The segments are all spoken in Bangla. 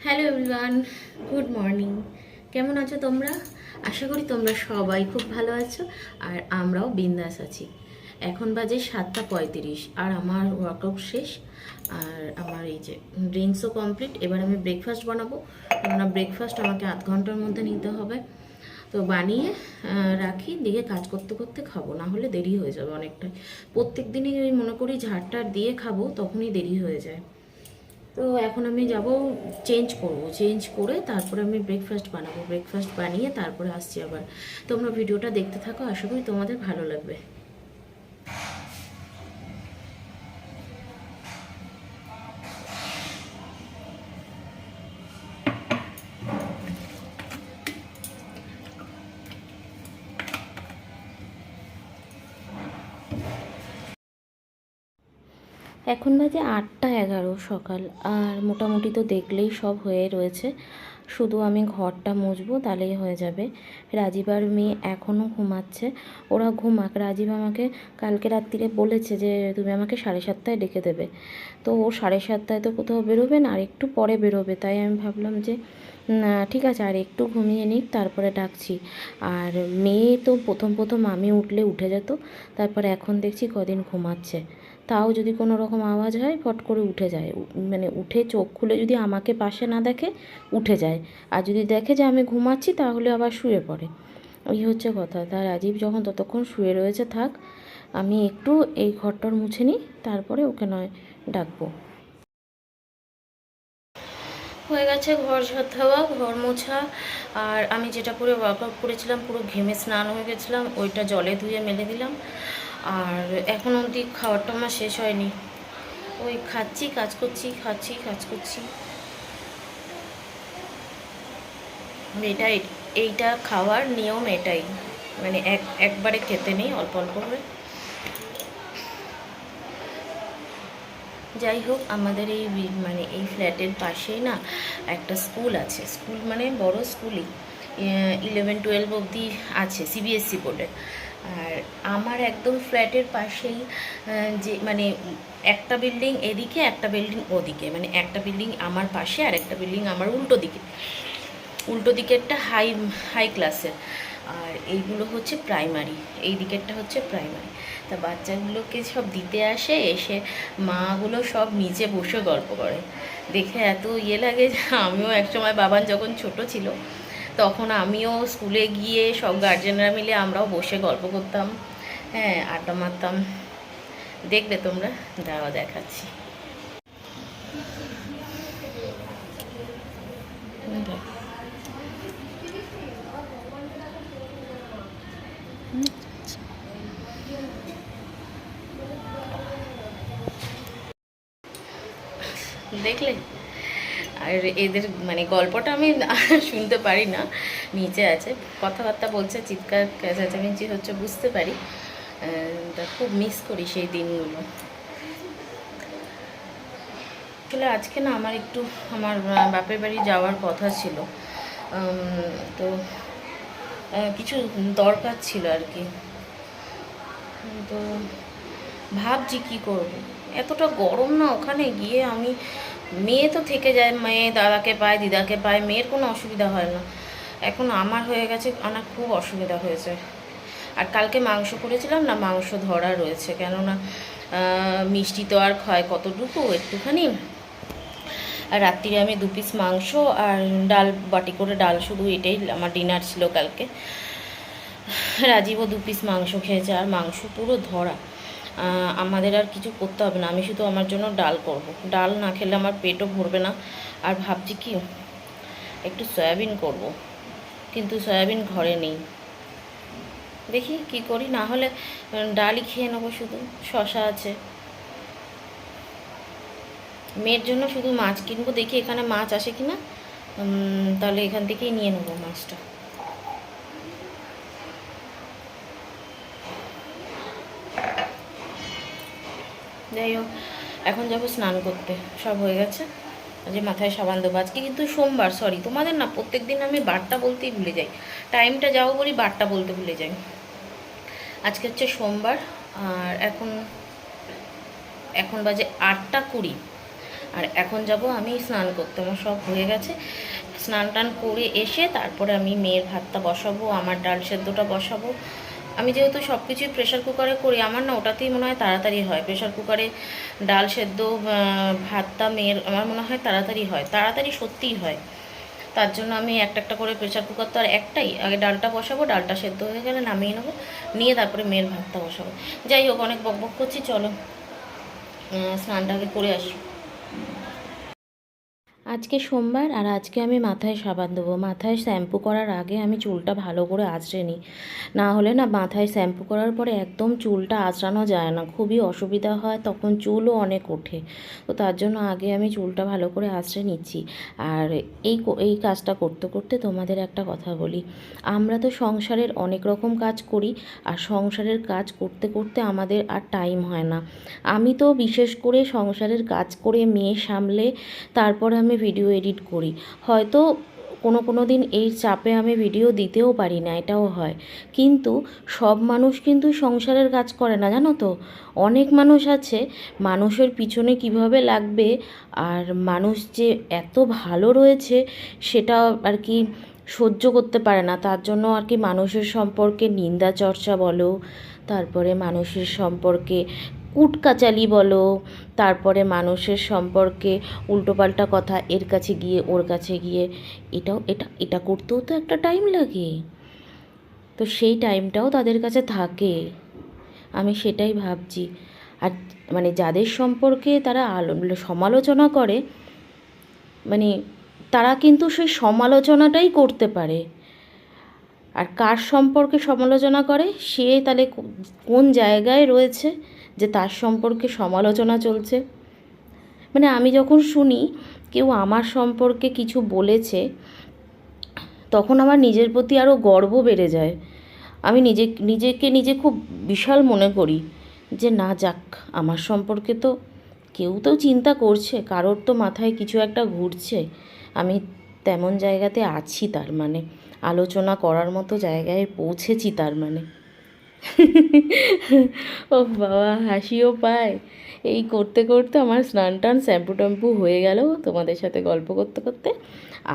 Hello everyone, good morning. কেমন আছো তোমরা? আশা করি তোমরা সবাই খুব ভালো আছো আর আমরাও বিন্দাস আছি। এখন বাজে 7:35 আর আমার ওয়ার্কআউট শেষ। আর আমার এই যে ড্রিঙ্কসও কমপ্লিট। এবার আমি ব্রেকফাস্ট বানাবো, কেননা ব্রেকফাস্ট আমাকে আধ ঘন্টার মধ্যে নিতে হবে। তো বানিয়ে রাখি, দিকে কাজ করতে করতে খাবো, না হলে দেরি হয়ে যাবে অনেকটাই। প্রত্যেক দিনই ওই মনে করি ঝাড়টার দিয়ে খাবো, তখনই দেরি হয়ে যায়। তো এখন আমি যাব, চেঞ্জ করব, চেঞ্জ করে তারপরে আমি ব্রেকফাস্ট বানাবো। ব্রেকফাস্ট বানিয়ে তারপরে আসছি আবার। তোমরা ভিডিওটা দেখতে থাকো, আশা করি তোমাদের ভালো লাগবে। এখন বাজে 8:11 সকাল। আর মোটামুটি তো দেখলেই সব হয়ে রয়েছে, শুধু আমি ঘরটা মুছবো তাহলেই হয়ে যাবে। রাজীব আর মেয়ে এখনও ঘুমাচ্ছে, ওরা ঘুমাক। রাজীব আমাকে কালকে রাত্রিরে বলেছে যে তুমি আমাকে 7:30টায় ডেকে দেবে। তো ও 7:30টায় তো কোথাও বেরোবে না, আর একটু পরে বেরোবে। তাই আমি ভাবলাম যে না ঠিক আছে, আর একটু ঘুমিয়ে নিক, তারপরে ডাকছি। আর মেয়ে তো প্রথম প্রথম আমি উঠলে উঠে যেত, তারপরে এখন দেখছি কদিন ঘুমাচ্ছে। তাও যদি কোনো রকম আওয়াজ হয় ফট করে উঠে যায়, মানে উঠে চোখ খুলে যদি আমাকে পাশে না দেখে উঠে যায়, আর যদি দেখে যে আমি ঘুমাচ্ছি তাহলে আবার শুয়ে পড়ে। ওই হচ্ছে কথা। তা রাজীব যখন ততক্ষণ শুয়ে রয়েছে থাক, আমি একটু এই ঘরটর মুছে নিই, তারপরে ওকে নয় ডাকবো। হয়ে গেছে ঘর ঝাড় দেওয়া, ঘর মোছা। আর আমি যেটা পরে ওয়ার্কআউট করেছিলাম, পুরো ঘেমে স্নান হয়ে গেছিলাম, ওইটা জলে ধুয়ে মেলে দিলাম। আর এখন অবধি খাবারটা আমার শেষ হয়নি, ওই খাচ্ছি কাজ করছি, খাচ্ছি কাজ করছি। এটা এইটা খাওয়ার নিয়ম এটাই, মানে একবারে খেতে নেই, অল্প অল্প করে। যাই হোক, আমাদের এই মানে এই ফ্ল্যাটের পাশেই না একটা স্কুল আছে। স্কুল মানে বড় স্কুলই, 11-12 অবধি আছে, সিবিএসসি বোর্ডের। আর আমার একদম ফ্ল্যাটের পাশেই যে মানে একটা বিল্ডিং এদিকে, একটা বিল্ডিং ওদিকে, মানে একটা বিল্ডিং আমার পাশে আর একটা বিল্ডিং আমার উল্টো দিকে। উল্টো দিকেরটা হাই হাই ক্লাসের, আর এইগুলো হচ্ছে প্রাইমারি। এই দিকেরটা হচ্ছে প্রাইমারি। তা বাচ্চাগুলোকে সব দিতে আসে, এসে মাগুলো সব নিচে বসে গল্প করে। দেখে এত ইয়ে লাগে যে আমিও একসময়, বাবান যখন ছোট ছিল তখন আমিও স্কুলে গিয়ে সব গার্জেনরা মিলে আমরাও বসে গল্প করতাম, হ্যাঁ, আড্ডা মারতাম। দেখবে তোমরা, দাঁড়াও দেখাচ্ছি। দেখলে? আর এদের মানে গল্পটা আমি শুনতে পারি না, নিচে আছে, কথাবার্তা বলছে, চিৎকার চেঁচামেচি হচ্ছে, বুঝতে পারি। তা খুব মিস করি সেই দিনগুলো। আসলে আজকে না আমার একটু আমার বাপের বাড়ি যাওয়ার কথা ছিল। তো কিছু দরকার ছিল আর কি। তো ভাবছি কি করব। এতটা গরম না ওখানে গিয়ে, আমি মেয়ে তো থেকে যায়, মেয়ে দাদাকে পায়, দিদাকে পায়, মেয়ের কোনো অসুবিধা হয় না। এখন আমার হয়ে গেছে, আমার খুব অসুবিধা হয়েছে। আর কালকে মাংস করেছিলাম না, মাংস ধরা রয়েছে, কেননা মিষ্টি তো আর খায় কতটুকু, একটুখানি। আর রাত্রিরে আমি 2 পিস মাংস আর ডাল, বাটি করে ডাল, শুধু এটাই আমার ডিনার ছিল কালকে। রাজীবও 2 পিস মাংস খেয়েছে, আর মাংস পুরো ধরা। আমাদের আর কিছু করতে হবে না, আমি শুধু আমার জন্য ডাল করব। ডাল না খেলে আমার পেটও ভরবে না। আর ভাবছি কি একটু সয়াবিন করব, কিন্তু সয়াবিন ঘরে নেই। দেখি কি করি, না হলে ডালই খেয়ে নেবো শুধু। শশা আছে, মেয়ের জন্য শুধু মাছ কিনবো, দেখি এখানে মাছ আসে কি না, তাহলে এখান থেকেই নিয়ে নেবো মাছটা। যাই হোক, এখন যাবো স্নান করতে, সব হয়ে গেছে। যে মাথায় সাবান দেবো, আজকে কিন্তু সোমবার। সরি, তোমাদের না প্রত্যেক দিন আমি বারটা বলতেই ভুলে যাই, টাইমটা যাও বলি বারটা বলতে ভুলে যাই। আজকে হচ্ছে সোমবার। আর এখন বাজে 8:20। আর এখন যাব আমি স্নান করতে, আমার সব হয়ে গেছে। স্নান টান করে এসে তারপরে আমি মেয়ের ভাতটা বসাবো, আমার ডাল সেদ্ধটা বসাবো। আমি যেহেতু সব কিছুই প্রেশার কুকারে করি, আমার না ওটাতেই মনে হয় তাড়াতাড়ি হয়। প্রেশার কুকারে ডাল সেদ্ধ ভাতটা মেয়ের আমার মনে হয় তাড়াতাড়ি হয়, তাড়াতাড়ি সত্যিই হয়। তার জন্য আমি একটা একটা করে প্রেশার কুকার তো আর একটাই, আগে ডালটা বসাবো, ডালটা সেদ্ধ হয়ে গেলে নামিয়ে নেবো, নিয়ে তারপরে মেয়ের ভাতটা বসাবো। যাই হোক, অনেক বকবক করছি, চলো স্নানটাকে করে আসি। আজকে সোমবার, আর আজকে আমি মাথায় সাবান দেবো। মাথায় শ্যাম্পু করার আগে আমি চুলটা ভালো করে আঁচড়ে নিই, না হলে না মাথায় শ্যাম্পু করার পরে একদম চুলটা আঁচড়ানো যায় না, খুবই অসুবিধা হয়, তখন চুলও অনেক ওঠে। তো তার জন্য আগে আমি চুলটা ভালো করে আঁচড়ে নিচ্ছি। আর এই কাজটা করতে করতে তোমাদের একটা কথা বলি, আমরা তো সংসারের অনেক রকম কাজ করি, আর সংসারের কাজ করতে করতে আমাদের আর টাইম হয় না। আমি তো বিশেষ করে সংসারের কাজ করে মেয়ে সামলে তারপরে আমি ভিডিও এডিট করি। হয়তো কোনো দিন এই চাপে আমি ভিডিও দিতেও পারি না, এটাও হয়। কিন্তু সব মানুষ কিন্তু সংসারের কাজ করে না, জানো তো। অনেক মানুষ আছে, মানুষের পিছনে কিভাবে লাগবে, আর মানুষ যে এত ভালো রয়েছে সেটা আর কি সহ্য করতে পারে না। তার জন্য আর কি মানুষের সম্পর্কে নিন্দা চর্চা বলো, তারপরে মানুষের সম্পর্কে কুটকাচালি বলো, তারপরে মানুষের সম্পর্কে উল্টোপাল্টা কথা, এর কাছে গিয়ে ওর কাছে গিয়ে, এটা করতেও তো একটা টাইম লাগে। তো সেই টাইমটাও তাদের কাছে থাকে, আমি সেটাই ভাবছি। আর মানে যাদের সম্পর্কে তারা সমালোচনা করে, মানে তারা কিন্তু সেই সমালোচনাটাই করতে পারে। আর কার সম্পর্কে সমালোচনা করে, সে তাহলে কোন জায়গায় রয়েছে যে তার সম্পর্কে সমালোচনা চলছে। মানে আমি যখন শুনি কেউ আমার সম্পর্কে কিছু বলেছে, তখন আমার নিজের প্রতি আরও গর্ব বেড়ে যায়। আমি নিজে খুব বিশাল মনে করি যে না, যাক, আমার সম্পর্কে তো কেউ তো চিন্তা করছে, কারোর তো মাথায় কিছু একটা ঘুরছে। আমি তেমন জায়গাতে আছি, তার মানে আলোচনা করার মতো জায়গায় পৌঁছেছি, তার মানে। ও বাবা, হাসিও পায়। এই করতে করতে আমার স্নান টান শ্যাম্পু ট্যাম্পু হয়ে গেল তোমাদের সাথে গল্প করতে করতে।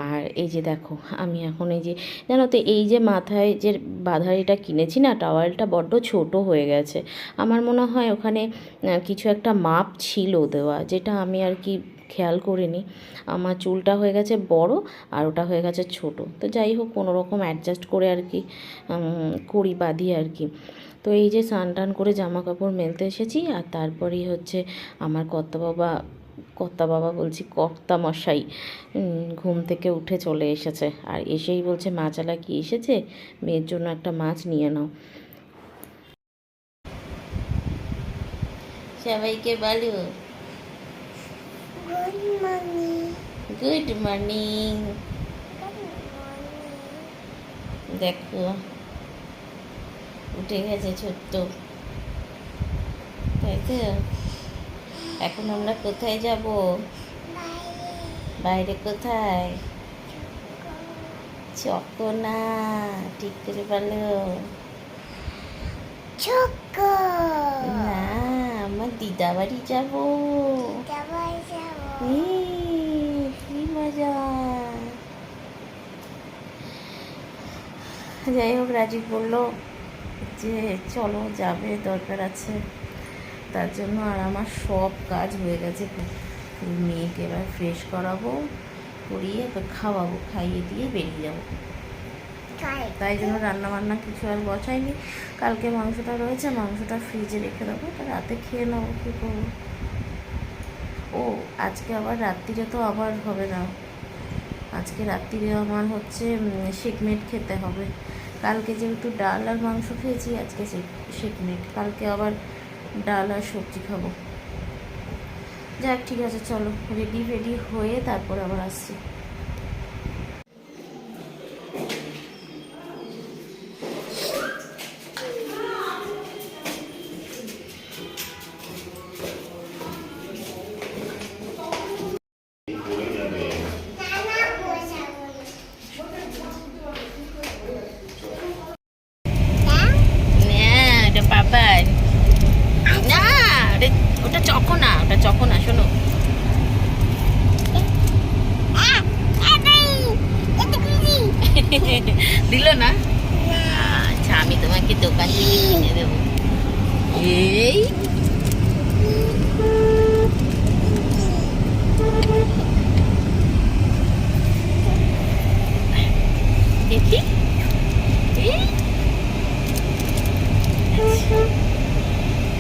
আর এই যে দেখো, আমি এখন এই যে জানো তো, এই যে মাথায় যে বাঁধারিটা কিনেছি না, টাওয়ালটা বড্ড ছোট হয়ে গেছে। আমার মনে হয় ওখানে কিছু একটা মাপ ছিল দেওয়া, যেটা আমি আর কি খেয়াল করিনি। আমার চুলটা হয়ে গেছে বড়, আর ওটা হয়ে গেছে ছোট। তো যাই হোক, কোনো রকম অ্যাডজাস্ট করে আর কি করি, বাঁধি আর কি। তো এই যে স্নান টান করে জামা কাপড় মেলতে এসেছি, আর তারপরেই হচ্ছে আমার কর্তা বাবা বলছি, কর্তা মশাই ঘুম থেকে উঠে চলে এসেছে। আর এসেই বলছে, মাছালা কি এসেছে, মেয়ের জন্য একটা মাছ নিয়ে নাও। সবাইকে বলো গুড মর্নিং। দেখো উঠে গেছে ছোট্ট, তাই তো। এখন আমরা কোথায় যাব? বাইরে কোথায়? চকনা, ঠিক করে বলো। না, আমার দিদা বাড়ি যাবো। কি মজা। যাই হোক, রাজীব বললো যে চলো, যাবে, দরকার আছে। তার জন্য আর আমার সব কাজ হয়ে গেছে। মেয়েকে এবার ফ্রেশ করাবো, করিয়ে তো খাওয়াবো, খাইয়ে দিয়ে বেরিয়ে যাবো। তাই জন্য রান্না বান্না কিছু আর বসাইনি। কালকে মাংসটা রয়েছে, মাংসটা ফ্রিজে রেখে দেবো, তো রাতে খেয়ে নেবো। কী করবো? ও আজকে আবার রাত্রিরে তো আবার হবে না, আজকে রাত্রিরে আমার হচ্ছে শেকমেট খেতে হবে। কালকে যেহেতু ডাল আর মাংস খেয়েছি, আজকে শেকমেট, কালকে আবার ডাল আর সবজি খাবো। যাক, ঠিক আছে, চলো রেডি হয়ে তারপর আবার আসছি। ওটা চকো না, শোনো, দিল না? আচ্ছা, আমি তোমাকে দোকান থেকে কিনে দেবো। এই দেখি,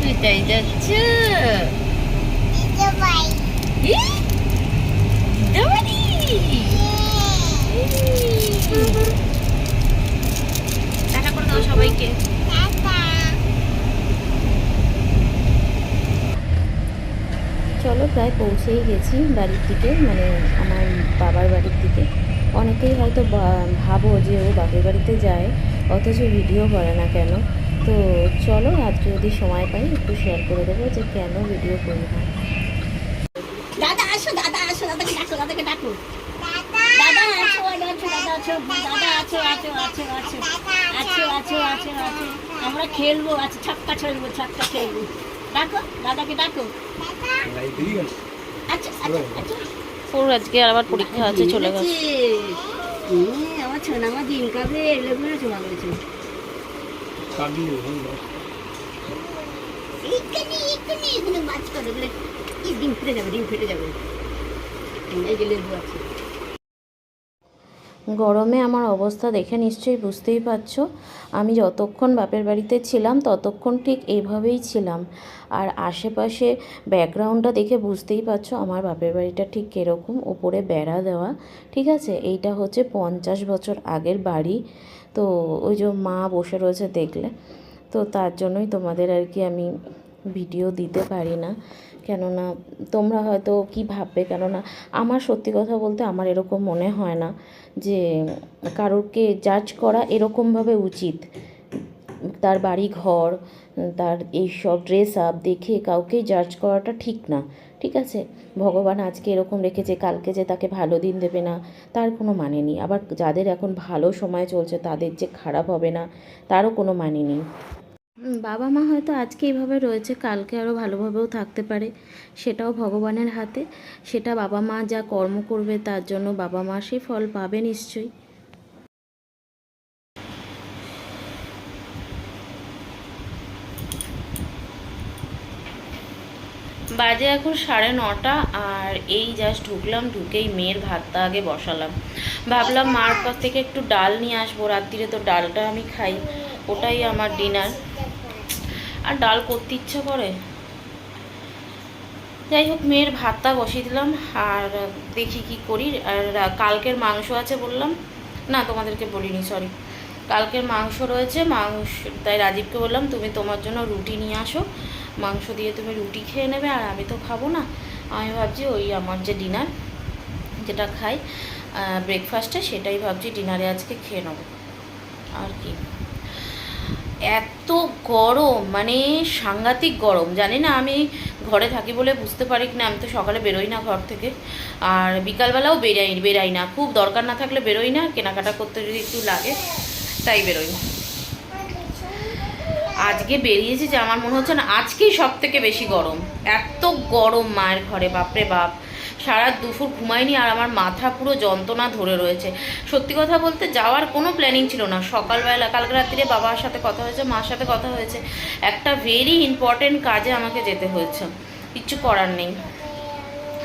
কোথায় যাচ্ছ? টাটা করে দাও সবাইকে। চলো, প্রায় পৌঁছেই গেছি বাড়ির দিকে, মানে আমার বাবার বাড়ির দিকে। অনেকেই হয়তো ভাবো যে ও বাপের বাড়িতে যায় অথচ ভিডিও করে না কেন। তো চলো, আজকে যদি সময় পাই একটু শেয়ার করে দেবো যে কেন ভিডিও করি না। দাদা আসো, দাদা আসো, দাদাকে ডাকো, দাদাকে ডাকো। দাদা আছো, দাদা আছো, দাদা আছো, দাদা আছো, আছো, আছো, আছো, আছো, আছো, আছো, আছো। আমরা খেলবো, আচ্ছা ছক্কা খেলবো, ছক্কা খেলবো। ডাকো, দাদাকে ডাকো। আচ্ছা, আচ্ছা, আচ্ছা। ওর আজকে আবার পরীক্ষা আছে, চলে গেছে। আমার ছোনা আমার ডিম খাবে, এগুলো চলে গেছে। এখানে মাছ করে বলে ডিম ফেটে যাবে, ডিম ফেটে যাবে। এই যে লেবু আছে। গরমে আমার অবস্থা দেখে নিশ্চয়ই বুঝতেই পারছো। আমি যতক্ষণ বাপের বাড়িতে ছিলাম ততক্ষণ ঠিক এইভাবেই ছিলাম। আর আশেপাশে ব্যাকগ্রাউন্ডটা দেখে বুঝতেই পারছো আমার বাপের বাড়িটা ঠিক কীরকম, ওপরে বেড়া দেওয়া। ঠিক আছে, এইটা হচ্ছে 50 বছর আগের বাড়ি। তো ওই যে মা বসে রয়েছে দেখলে, তো তার জন্যই তোমাদের আর কি আমি ভিডিও দিতে পারি না। কেননা তোমরা হয়তো কি ভাববে, কেননা আমার সত্যি কথা বলতে আমার এরকম মনে হয় না যে কারোরকে জাজ করা এরকমভাবে উচিত। তার বাড়ি ঘর, তার এইসব ড্রেস আপ দেখে কাউকেই জাজ করাটা ঠিক না। ঠিক আছে, ভগবান আজকে এরকম রেখেছে, কালকে যে তাকে ভালো দিন দেবে না তার কোনো মানে নেই। আবার যাদের এখন ভালো সময় চলছে তাদের যে খারাপ হবে না তারও কোনো মানে নেই। বাবা মা হয়তো আজকে এইভাবে রয়েছে, কালকে আরও ভালোভাবেও থাকতে পারে, সেটাও ভগবানের হাতে। সেটা বাবা মা যা কর্ম করবে তার জন্য বাবা মা সেই ফল পাবে নিশ্চয়ই। বাজে এখন 9:30, আর এই জাস্ট ঢুকলাম, ঢুকেই মেয়ের ভাতটা আগে বসালাম। ভাবলাম মার কাছ থেকে একটু ডাল নিয়ে আসবো, রাত্রিরে তো ডালটা আমি খাই, ওটাই আমার ডিনার। আর ডাল করতে ইচ্ছা করে। যাই হোক, মেয়ের ভাতটা বসিয়ে দিলাম, আর দেখি কি করি। আর কালকের মাংস আছে বললাম না, তোমাদেরকে বলিনি, সরি। কালকের মাংস রয়েছে, মাংস তাই রাজীবকে বললাম তুমি তোমার জন্য রুটি নিয়ে আসো, মাংস দিয়ে তুমি রুটি খেয়ে নেবে, আর আমি তো খাবো না। আমি ভাবছি ওই আমার যে ডিনার যেটা খাই ব্রেকফাস্টে, সেটাই ভাবছি ডিনারে আজকে খেয়ে নেবো আর কি। এত গরম, মানে সাংঘাতিক গরম। জানি না আমি ঘরে থাকি বলে বুঝতে পারি কিনা, আমি তো সকালে বেরোই না ঘর থেকে, আর বিকালবেলাও বেরাই না। খুব দরকার না থাকলে বেরোই না, কেনাকাটা করতে যদি একটু লাগে তাই বেরোই। আজকে বেরিয়েছি যে আমার মনে হচ্ছে না আজকেই সব থেকে বেশি গরম। এত গরম মায়ের ঘরে, বাপরে বাপ। সারা দুপুর ঘুমাইনি, আর আমার মাথা পুরো যন্ত্রণা ধরে রয়েছে। সত্যি কথা বলতে যাওয়ার কোনো প্ল্যানিং ছিল না। সকালবেলা কালকে রাত্রিরে বাবার সাথে কথা হয়েছে, মার সাথে কথা হয়েছে, একটা ভেরি ইম্পর্টেন্ট কাজে আমাকে যেতে হয়েছে, কিচ্ছু করার নেই।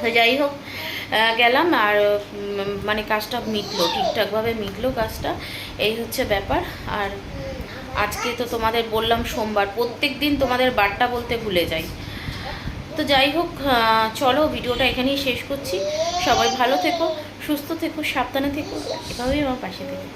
তো যাই হোক, গেলাম, আর মানে কাজটা মিটলো, ঠিকঠাকভাবে মিটলো কাজটা, এই হচ্ছে ব্যাপার। আর আজকে তো তোমাদের বললাম সোমবার, প্রত্যেক দিন তোমাদের বারটা বলতে ভুলে যাই। তো যাই হোক, চলো ভিডিওটা এখানেই শেষ করছি। সবাই ভালো থেকো, সুস্থ থেকো, সাবধানে থেকো, এভাবেই আমার পাশে থেকো।